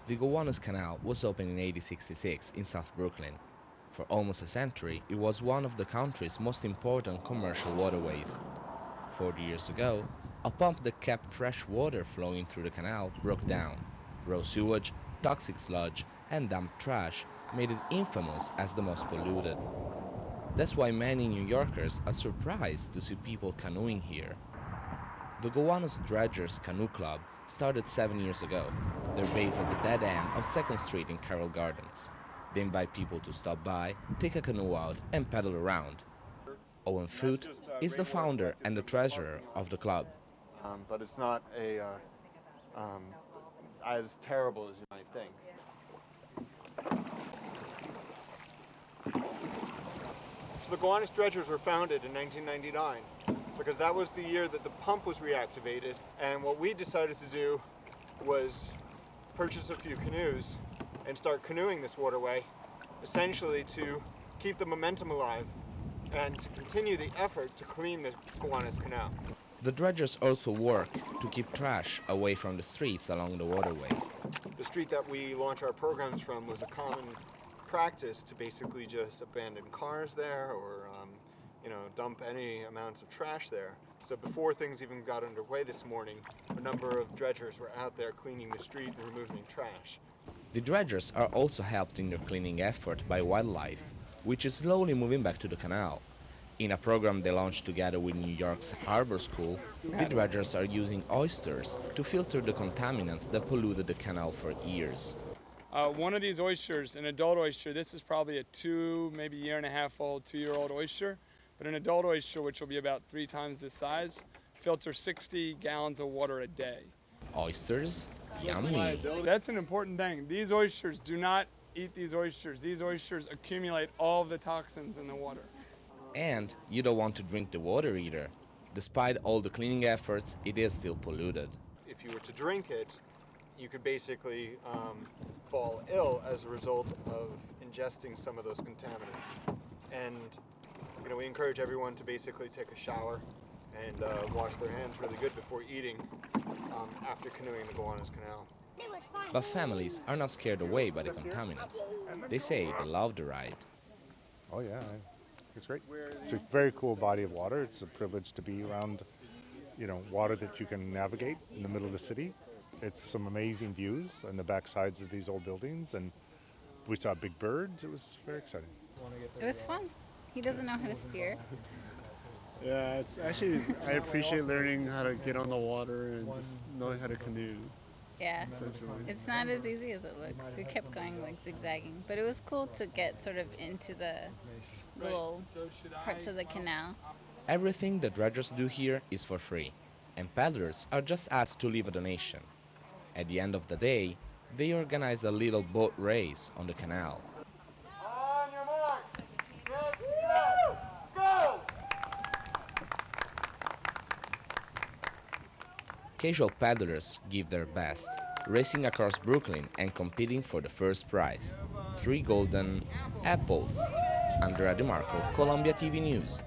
The Gowanus Canal was opened in 1866 in South Brooklyn. For almost a century, it was one of the country's most important commercial waterways. 40 years ago, a pump that kept fresh water flowing through the canal broke down. Raw sewage, toxic sludge, and dumped trash made it infamous as the most polluted. That's why many New Yorkers are surprised to see people canoeing here. The Gowanus Dredgers Canoe Club started 7 years ago. They're based at the dead end of 2nd Street in Carroll Gardens. They invite people to stop by, take a canoe out, and paddle around. Owen Foote is the founder and the treasurer of the club. But it's not as terrible as you might think. So the Gowanus Dredgers were founded in 1999 because that was the year that the pump was reactivated, and what we decided to do was purchase a few canoes and start canoeing this waterway, essentially to keep the momentum alive and to continue the effort to clean the Gowanus Canal. The dredgers also work to keep trash away from the streets along the waterway. The street that we launch our programs from was a common practice to basically just abandon cars there or dump any amounts of trash there. So before things even got underway this morning, a number of dredgers were out there cleaning the street and removing trash. The dredgers are also helped in their cleaning effort by wildlife, which is slowly moving back to the canal. In a program they launched together with New York's Harbor School, the dredgers are using oysters to filter the contaminants that polluted the canal for years. One of these oysters, an adult oyster, this is probably a maybe year-and-a-half-old, 2-year-old oyster, but an adult oyster, which will be about 3 times this size, filters 60 gallons of water a day. Oysters? Yummy! That's an important thing. These oysters, do not eat these oysters. These oysters accumulate all of the toxins in the water. And you don't want to drink the water either. Despite all the cleaning efforts, it is still polluted. If you were to drink it, you could basically fall ill as a result of ingesting some of those contaminants. And we encourage everyone to basically take a shower and wash their hands really good before eating after canoeing the Gowanus Canal. But families are not scared away by the contaminants. They say they love the ride. Oh yeah, it's great. It's a very cool body of water. It's a privilege to be around, water that you can navigate in the middle of the city. It's some amazing views on the back sides of these old buildings, and we saw big birds. It was very exciting. It was fun. He doesn't know how to steer. Yeah, it's actually, I appreciate learning how to get on the water and just knowing how to canoe. Yeah, it's not as easy as it looks. We kept going like zigzagging, but it was cool to get sort of into the little parts of the canal. Everything the dredgers do here is for free, and paddlers are just asked to leave a donation. At the end of the day, they organize a little boat race on the canal. On your marks, get set, go! Casual paddlers give their best, racing across Brooklyn and competing for the first prize, 3 golden apples. Andrea, Columbia TV News.